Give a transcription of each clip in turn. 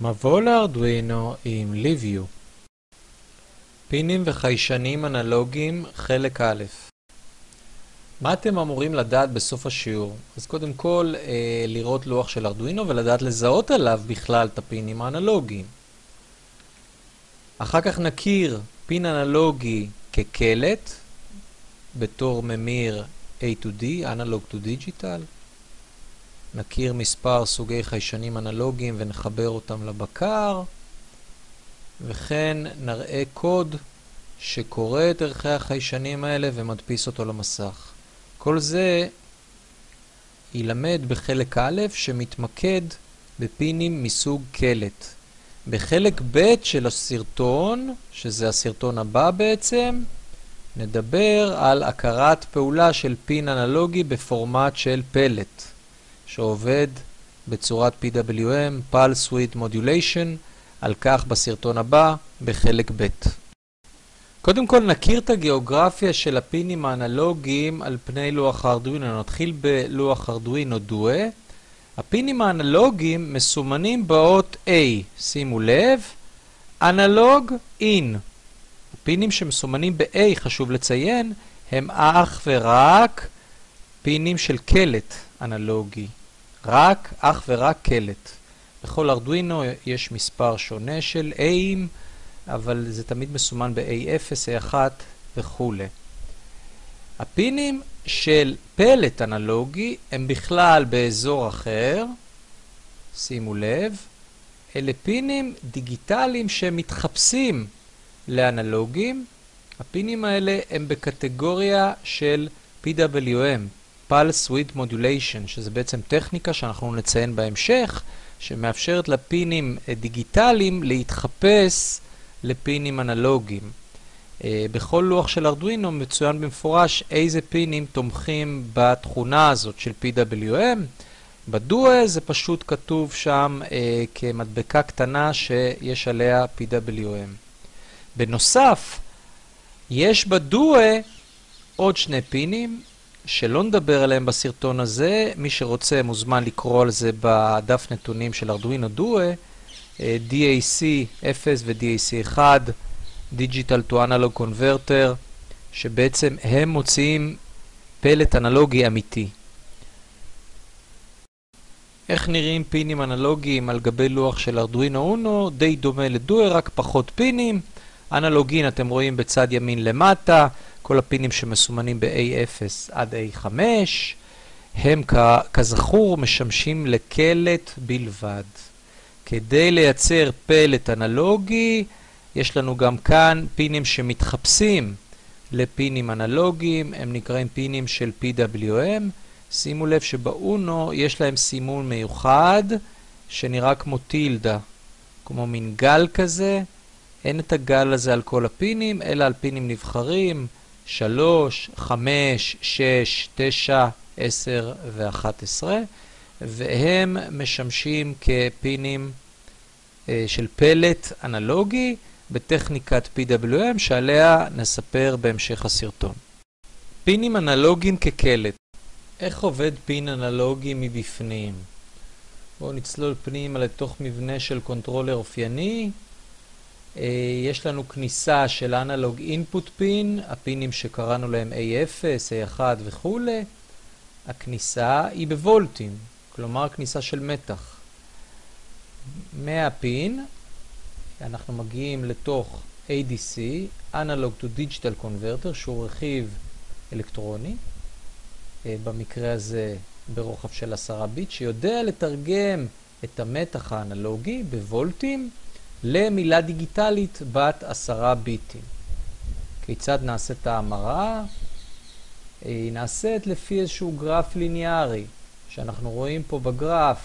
מבוא לארדואינו עם ליביו. פינים וחיישנים אנלוגיים חלק א'. מה אתם אמורים לדעת בסוף השיעור? אז קודם כל לראות לוח של ארדואינו ולדעת לזהות עליו בכלל את הפינים האנלוגיים. אחר כך נכיר פין אנלוגי כקלט בתור ממיר A to D, Analog to Digital. נכיר מספר סוגי חיישנים אנלוגיים ונחבר אותם לבקר, וכן נראה קוד שקורא את ערכי החיישנים האלה ומדפיס אותו למסך. כל זה ילמד בחלק א' שמתמקד בפינים מסוג קלט. בחלק ב' של הסרטון, שזה הסרטון הבא בעצם, נדבר על הכרת פעולה של פין אנלוגי בפורמט של פלט, שעובד בצורת PWM, Pulse Width Modulation, על כך בסרטון הבא בחלק ב'. קודם כל נכיר את הגיאוגרפיה של הפינים האנלוגיים על פני לוח ארדואינו. נתחיל בלוח ארדואינו דואה. הפינים האנלוגיים מסומנים באות A, שימו לב, אנלוג אין. הפינים שמסומנים ב-A, חשוב לציין, הם אך ורק פינים של קלט אנלוגי. אך ורק קלט. בכל ארדואינו יש מספר שונה של A'ים, אבל זה תמיד מסומן ב-A0, A1 וכו'. הפינים של פלט אנלוגי הם בכלל באזור אחר, שימו לב, אלה פינים דיגיטליים שמתחפשים לאנלוגים. הפינים האלה הם בקטגוריה של PWM, Pulse Width Modulation, שזה בעצם טכניקה שאנחנו נציין בהמשך, שמאפשרת לפינים דיגיטליים להתחפש לפינים אנלוגיים. בכל לוח של ארדואינו מצוין במפורש איזה פינים תומכים בתכונה הזאת של PWM. בדואה זה פשוט כתוב שם כמדבקה קטנה שיש עליה PWM. בנוסף, יש בדואה עוד שני פינים שלא נדבר עליהם בסרטון הזה. מי שרוצה מוזמן לקרוא על זה בדף נתונים של ארדואינו דואה, DAC 0 ו-DAC 1, Digital to Analog Converter, שבעצם הם מוציאים פלט אנלוגי אמיתי. איך נראים פינים אנלוגיים על גבי לוח של ארדואינו אונו? די דומה לדואה, רק פחות פינים. אנלוגין אתם רואים בצד ימין למטה, כל הפינים שמסומנים ב-A0 עד A5, הם כזכור משמשים לקלט בלבד. כדי לייצר פלט אנלוגי, יש לנו גם כאן פינים שמתחפשים לפינים אנלוגיים, הם נקראים פינים של PWM. שימו לב שבאונו יש להם סימון מיוחד שנראה כמו טילדה, כמו מין גל כזה. אין את הגל הזה על כל הפינים, אלא על פינים נבחרים, 3, 5, 6, 9, 10 ו-11, והם משמשים כפינים של פלט אנלוגי בטכניקת PWM שעליה נספר בהמשך הסרטון. פינים אנלוגיים כקלט. איך עובד פין אנלוגי מבפנים? בואו נצלול פנימה לתוך מבנה של קונטרולר אופייני. יש לנו כניסה של אנלוג אינפוט פין, הפינים שקראנו להם A0, A1 וכו'. הכניסה היא בוולטים, כלומר כניסה של מתח. מהפין אנחנו מגיעים לתוך ADC, Analog to Digital Converter, שהוא רכיב אלקטרוני, במקרה הזה ברוחב של 10 ביט, שיודע לתרגם את המתח האנלוגי בוולטים למילה דיגיטלית בת 10 ביטים. כיצד נעשית ההמרה? היא נעשית לפי איזשהו גרף ליניארי, שאנחנו רואים פה בגרף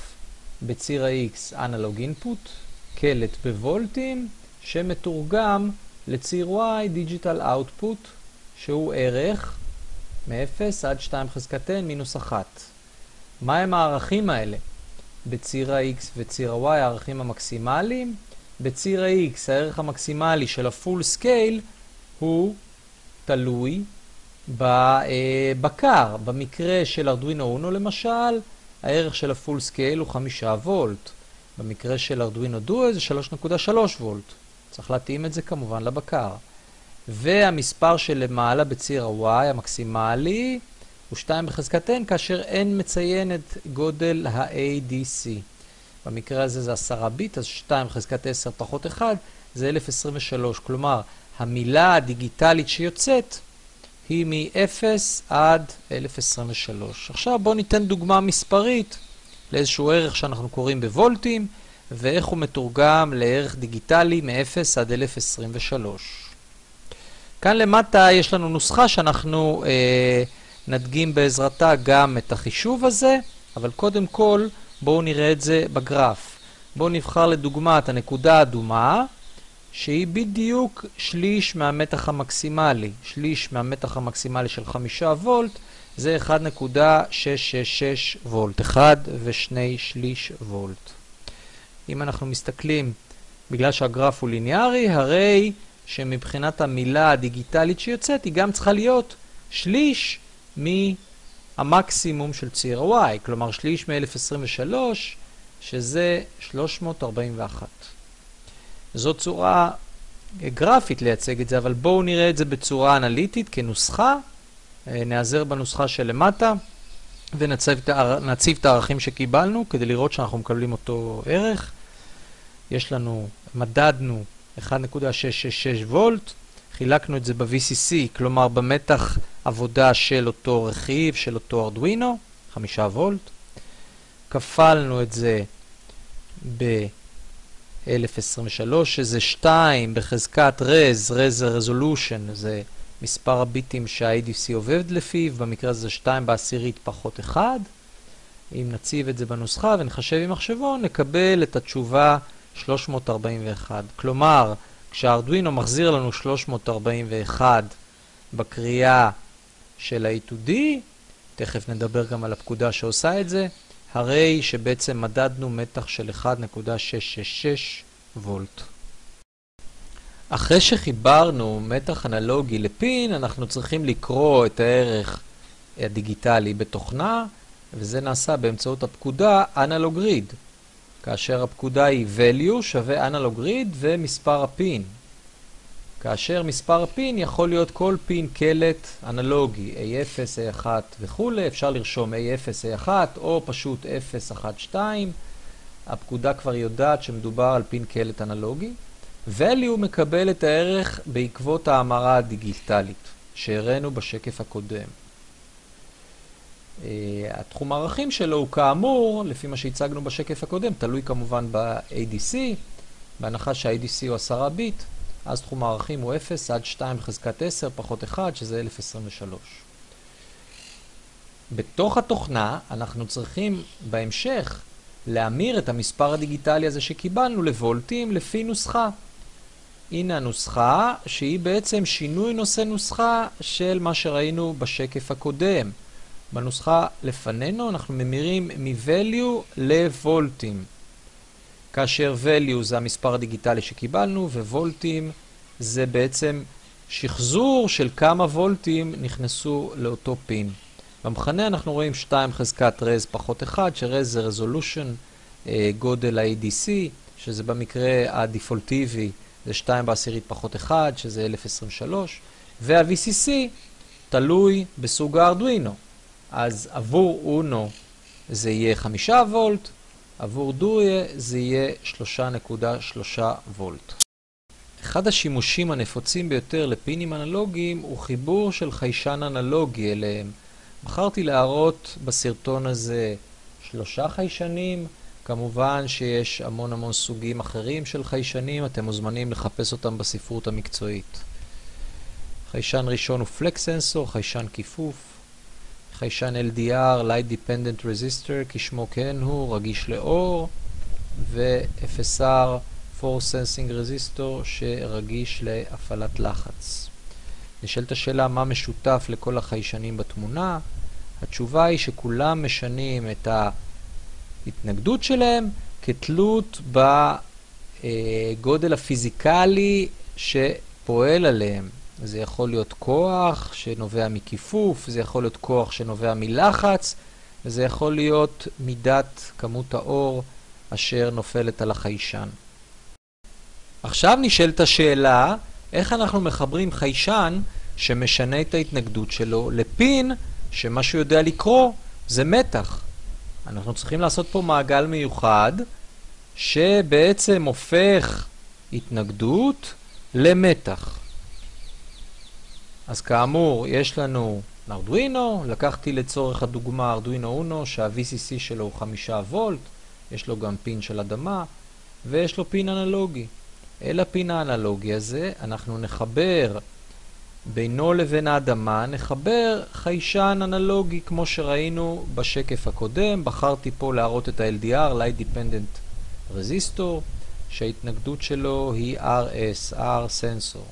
בציר ה-X אנלוג אינפוט, קלט בוולטים, שמתורגם לציר Y דיגיטל אאוטפוט, שהוא ערך מ-0 עד 2 חזקת n מינוס 1. מה הם הערכים האלה? בציר ה-X וציר ה-Y הערכים המקסימליים. בציר ה-X הערך המקסימלי של הפול סקייל הוא תלוי בבקר. במקרה של ארדואינו אונו למשל, הערך של הפול סקייל הוא 5 וולט. במקרה של ארדואינו דואו זה 3.3 וולט. צריך להתאים את זה כמובן לבקר. והמספר שלמעלה בציר ה-Y המקסימלי הוא 2 בחזקת n, כאשר n מציין את גודל ה-ADC. במקרה הזה זה 10 ביט, אז 2 בחזקת 10 פחות 1 זה 1023. כלומר, המילה הדיגיטלית שיוצאת היא מ-0 עד 1023. עכשיו בואו ניתן דוגמה מספרית לאיזשהו ערך שאנחנו קוראים בוולטים, ואיך הוא מתורגם לערך דיגיטלי מ-0 עד 1023. כאן למטה יש לנו נוסחה שאנחנו נדגים בעזרתה גם את החישוב הזה, אבל קודם כל בואו נראה את זה בגרף. בואו נבחר לדוגמה את הנקודה האדומה, שהיא בדיוק שליש מהמתח המקסימלי. שליש מהמתח המקסימלי של 5 וולט זה 1.666 וולט. 1 ו2 שליש וולט. אם אנחנו מסתכלים, בגלל שהגרף הוא ליניארי, הרי שמבחינת המילה הדיגיטלית שיוצאת, היא גם צריכה להיות שליש מהמקסימום של ציר ה-Y. כלומר, שליש מ-1023, שזה 341. זו צורה גרפית לייצג את זה, אבל בואו נראה את זה בצורה אנליטית כנוסחה. נעזר בנוסחה שלמטה, ונציב את הערכים שקיבלנו, כדי לראות שאנחנו מקבלים אותו ערך. יש לנו, מדדנו 1.666 וולט, חילקנו את זה ב-VCC, כלומר במתח עבודה של אותו רכיב, של אותו ארדואינו, 5 וולט. כפלנו את זה ב-1023, שזה 2 בחזקת רז, רז זה רזולושן, זה מספר הביטים שה-ADC עובד לפיו, במקרה הזה 2 בעשירית פחות 1. אם נציב את זה בנוסחה ונחשב עם מחשבון, נקבל את התשובה 341. כלומר, כשהארדואינו מחזיר לנו 341 בקריאה של ה-A to D, תכף נדבר גם על הפקודה שעושה את זה, הרי שבעצם מדדנו מתח של 1.666 וולט. אחרי שחיברנו מתח אנלוגי לפין, אנחנו צריכים לקרוא את הערך הדיגיטלי בתוכנה, וזה נעשה באמצעות הפקודה Analog Read, כאשר הפקודה היא value שווה Analog Read ומספר הפין. כאשר מספר הפין יכול להיות כל פין קלט אנלוגי, A0, A1 וכו', אפשר לרשום A0, A1 או פשוט 0, 1, 2. הפקודה כבר יודעת שמדובר על פין קלט אנלוגי. value מקבל את הערך בעקבות ההמרה הדיגיטלית שהראינו בשקף הקודם. התחום הערכים שלו הוא כאמור, לפי מה שהצגנו בשקף הקודם, תלוי כמובן ב-ADC, בהנחה שה-ADC הוא 10 ביט, אז תחום הערכים הוא 0 עד 2 בחזקת 10 פחות 1, שזה 1023. בתוך התוכנה אנחנו צריכים בהמשך להמיר את המספר הדיגיטלי הזה שקיבלנו לוולטים לפי נוסחה. הנה הנוסחה שהיא בעצם שינוי נושא נוסחה של מה שראינו בשקף הקודם. בנוסחה לפנינו אנחנו ממירים מ-value לוולטים. כאשר value זה המספר הדיגיטלי שקיבלנו, ווולטים זה בעצם שחזור של כמה וולטים נכנסו לאותו פין. במכנה אנחנו רואים 2 חזקת רז פחות 1, שרז זה רזולושן, גודל ה-ADC, שזה במקרה הדפולטיבי זה 2 בעשירית פחות 1, שזה 1023, וה-VCC תלוי בסוג הארדואינו. אז עבור אונו זה יהיה 5 וולט, עבור דויה זה יהיה 3.3 וולט. אחד השימושים הנפוצים ביותר לפינים אנלוגיים הוא חיבור של חיישן אנלוגי אליהם. בחרתי להראות בסרטון הזה 3 חיישנים, כמובן שיש המון סוגים אחרים של חיישנים, אתם מוזמנים לחפש אותם בספרות המקצועית. חיישן ראשון הוא פלקס סנסור, חיישן כיפוף. חיישן LDR, Light Dependent Resistor, כשמו כן הוא, רגיש לאור, ו-FSR, Force Sensing Resistor, שרגיש להפעלת לחץ. נשאלת השאלה מה משותף לכל החיישנים בתמונה. התשובה היא שכולם משנים את ההתנגדות שלהם כתלות בגודל הפיזיקלי שפועל עליהם. זה יכול להיות כוח שנובע מכיפוף, זה יכול להיות כוח שנובע מלחץ, וזה יכול להיות מידת כמות האור אשר נופלת על החיישן. עכשיו נשאלת השאלה, איך אנחנו מחברים חיישן שמשנה את ההתנגדות שלו לפין שמה שהוא יודע לקרוא זה מתח. אנחנו צריכים לעשות פה מעגל מיוחד שבעצם הופך התנגדות למתח. אז כאמור יש לנו ארדואינו, לקחתי לצורך הדוגמה ארדואינו אונו שה-VCC שלו הוא 5 וולט, יש לו גם פין של אדמה ויש לו פין אנלוגי. אל הפין האנלוגי הזה אנחנו נחבר בינו לבין האדמה, נחבר חיישן אנלוגי כמו שראינו בשקף הקודם. בחרתי פה להראות את ה-LDR, Light Dependent Resistor, שההתנגדות שלו היא RS, R Sensor.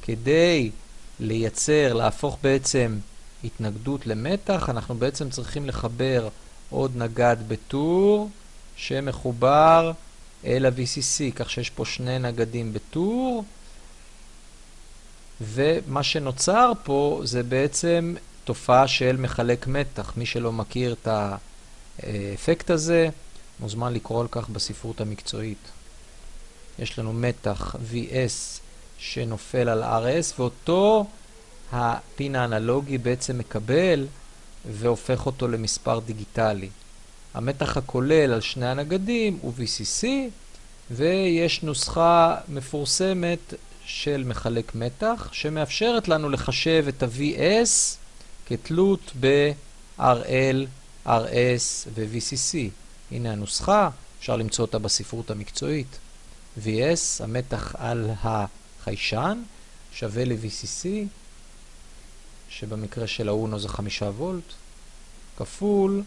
כדי לייצר, להפוך בעצם התנגדות למתח, אנחנו בעצם צריכים לחבר עוד נגד בטור שמחובר אל ה-VCC, כך שיש פה 2 נגדים בטור, ומה שנוצר פה זה בעצם תופעה של מחלק מתח. מי שלא מכיר את האפקט הזה מוזמן לקרוא על כך בספרות המקצועית. יש לנו מתח VS שנופל על RS, ואותו הפין האנלוגי בעצם מקבל והופך אותו למספר דיגיטלי. המתח הכולל על 2 הנגדים הוא VCC, ויש נוסחה מפורסמת של מחלק מתח שמאפשרת לנו לחשב את ה-VS כתלות ב-RL, RS ו-VCC. הנה הנוסחה, אפשר למצוא אותה בספרות המקצועית. VS, המתח על החיישן, שווה ל-VCC, שבמקרה של האונו זה 5 וולט, כפול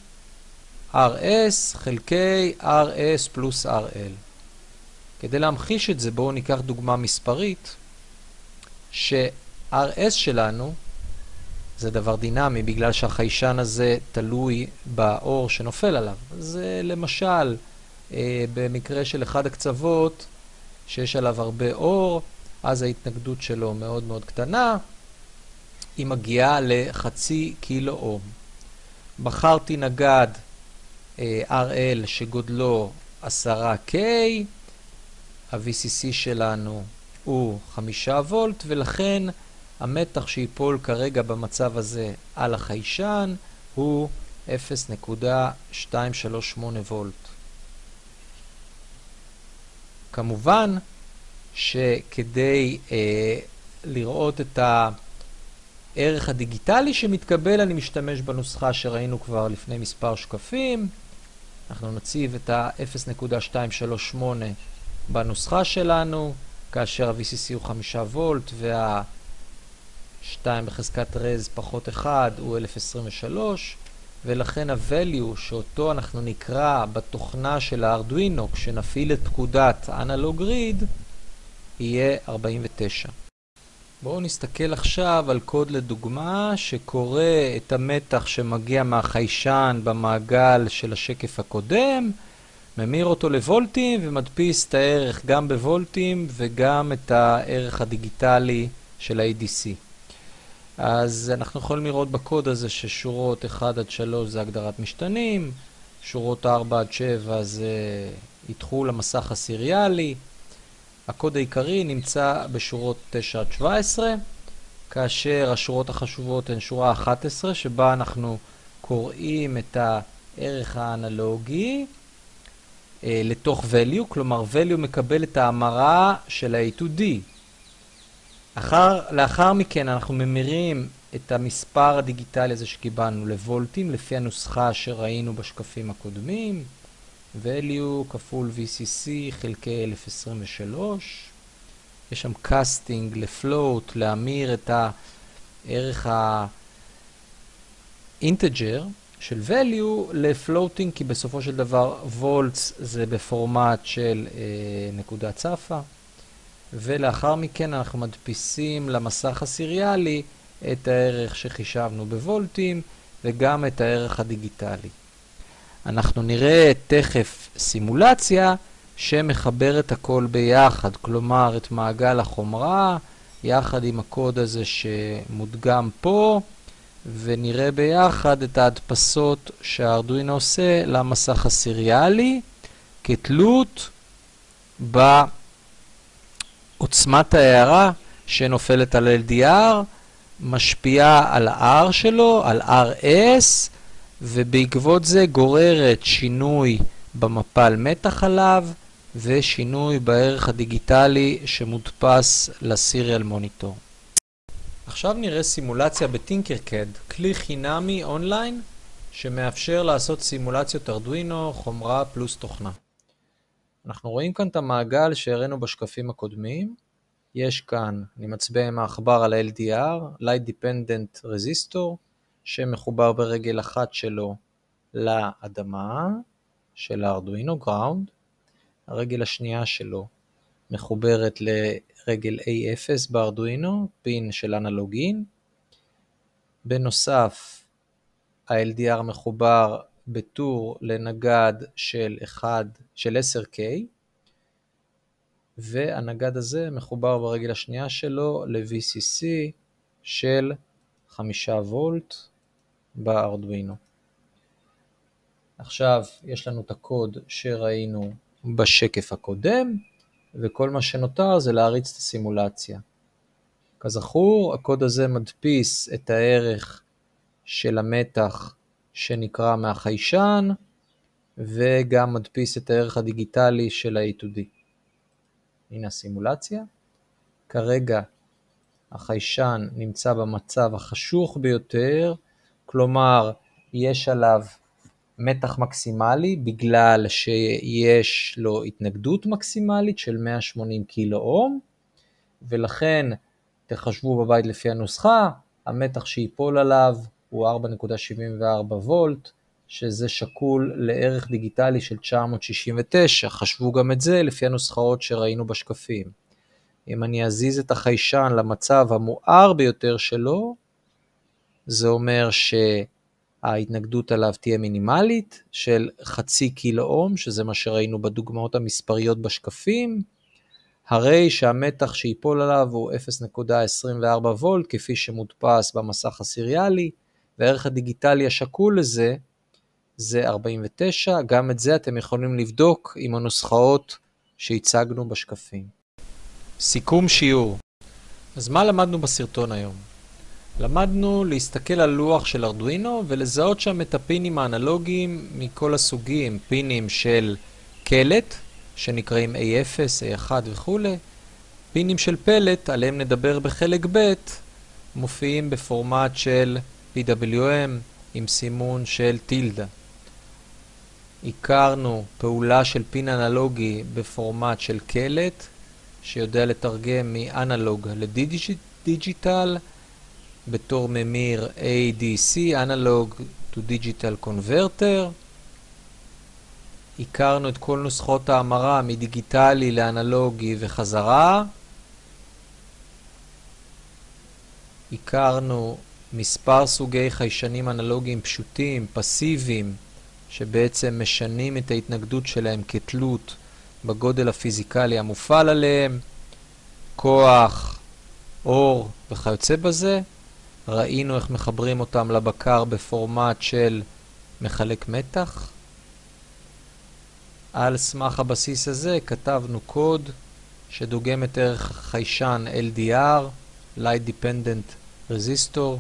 RS חלקי RS פלוס RL. כדי להמחיש את זה, בואו ניקח דוגמה מספרית, ש-RS שלנו זה דבר דינמי, בגלל שהחיישן הזה תלוי באור שנופל עליו. זה למשל, במקרה של אחד הקצוות, שיש עליו הרבה אור, אז ההתנגדות שלו מאוד מאוד קטנה, היא מגיעה לחצי קילו אום. בחרתי נגד RL שגודלו 10K, ה-VCC שלנו הוא 5 וולט, ולכן המתח שיפול כרגע במצב הזה על החיישן הוא 0.238 וולט. כמובן שכדי לראות את הערך הדיגיטלי שמתקבל, אני משתמש בנוסחה שראינו כבר לפני מספר שקפים. אנחנו נציב את ה-0.238 בנוסחה שלנו, כאשר ה-VCC הוא 5 וולט וה-2 בחזקת רז פחות 1 הוא 1023, ולכן ה-value שאותו אנחנו נקרא בתוכנה של הארדואינו כשנפעיל את פקודת אנלוג ריד יהיה 49. בואו נסתכל עכשיו על קוד לדוגמה שקורא את המתח שמגיע מהחיישן במעגל של השקף הקודם, ממיר אותו לוולטים ומדפיס את הערך גם בוולטים וגם את הערך הדיגיטלי של ה-ADC. אז אנחנו יכולים לראות בקוד הזה ששורות 1 עד 3 זה הגדרת משתנים, שורות 4 עד 7 זה ידחו למסך הסיריאלי. הקוד העיקרי נמצא בשורות 9 עד 17, כאשר השורות החשובות הן שורה 11 שבה אנחנו קוראים את הערך האנלוגי לתוך value, כלומר value מקבל את ההמרה של ה-A to D. לאחר מכן אנחנו ממירים את המספר הדיגיטלי הזה שקיבלנו לוולטים לפי הנוסחה שראינו בשקפים הקודמים, value כפול VCC חלקי 1023. יש שם casting לפלוט, להמיר את הערך האינטג'ר של value לפלוטינג, כי בסופו של דבר וולטס זה בפורמט של נקודה צפה, ולאחר מכן אנחנו מדפיסים למסך הסיריאלי את הערך שחישבנו בוולטים וגם את הערך הדיגיטלי. אנחנו נראה תכף סימולציה שמחבר את הכל ביחד, כלומר את מעגל החומרה יחד עם הקוד הזה שמודגם פה, ונראה ביחד את ההדפסות שהארדואינו עושה למסך הסיריאלי, כתלות בעוצמת ההערה שנופלת על LDR, משפיעה על ה-R שלו, על RS, ובעקבות זה גוררת שינוי במפל מתח עליו, ושינוי בערך הדיגיטלי שמודפס לסיריאל מוניטור. עכשיו נראה סימולציה בטינקרקד, כלי חינמי אונליין שמאפשר לעשות סימולציות ארדואינו, חומרה פלוס תוכנה. אנחנו רואים כאן את המעגל שהראינו בשקפים הקודמים. יש כאן, אני מצביע עם העכבר על ה-LDR, Light Dependent Resistor, שמחובר ברגל אחת שלו לאדמה של הארדואינו, Ground. הרגל השנייה שלו מחוברת לרגל A0 בארדואינו, פין של אנלוגין. בנוסף, ה-LDR מחובר בטור לנגד של 10K, והנגד הזה מחובר ברגל השנייה שלו ל-VCC של 5 וולט בארדואינו. עכשיו יש לנו את הקוד שראינו בשקף הקודם, וכל מה שנותר זה להריץ את הסימולציה. כזכור, הקוד הזה מדפיס את הערך של המתח שנקרא מהחיישן, וגם מדפיס את הערך הדיגיטלי של ה-A2D. הנה הסימולציה. כרגע החיישן נמצא במצב החשוך ביותר, כלומר יש עליו מתח מקסימלי בגלל שיש לו התנגדות מקסימלית של 180 קילו אום, ולכן תחשבו בבית לפי הנוסחה, המתח שיפול עליו הוא 4.74 וולט, שזה שקול לערך דיגיטלי של 969, חשבו גם את זה לפי הנוסחאות שראינו בשקפים. אם אני אזיז את החיישן למצב המואר ביותר שלו, זה אומר שההתנגדות עליו תהיה מינימלית של 0.5 קילו אום, שזה מה שראינו בדוגמאות המספריות בשקפים, הרי שהמתח שיפול עליו הוא 0.24 וולט, כפי שמודפס במסך הסיריאלי, והערך הדיגיטלי השקול לזה, זה 49, גם את זה אתם יכולים לבדוק עם הנוסחאות שהצגנו בשקפים. סיכום שיעור. אז מה למדנו בסרטון היום? למדנו להסתכל על לוח של ארדואינו ולזהות שם את הפינים האנלוגיים מכל הסוגים, פינים של קלט, שנקראים A0, A1 וכו', פינים של פלט, עליהם נדבר בחלק ב', מופיעים בפורמט של PWM עם סימון של טילדה. הכרנו פעולה של פין אנלוגי בפורמט של קלט, שיודע לתרגם מאנלוג לדיגיטל, בתור ממיר ADC, Analog to Digital Converter. הכרנו את כל נוסחות ההמרה מדיגיטלי לאנלוגי וחזרה. הכרנו מספר סוגי חיישנים אנלוגיים פשוטים, פסיביים, שבעצם משנים את ההתנגדות שלהם כתלות בגודל הפיזיקלי המופעל עליהם, כוח, אור וכיוצא בזה. ראינו איך מחברים אותם לבקר בפורמט של מחלק מתח. על סמך הבסיס הזה כתבנו קוד שדוגם את ערך חיישן LDR, Light Dependent Resistor,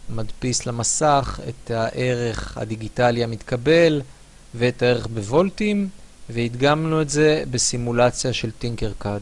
מדפיס למסך את הערך הדיגיטלי המתקבל ואת הערך בוולטים, והדגמנו את זה בסימולציה של טינקרקד.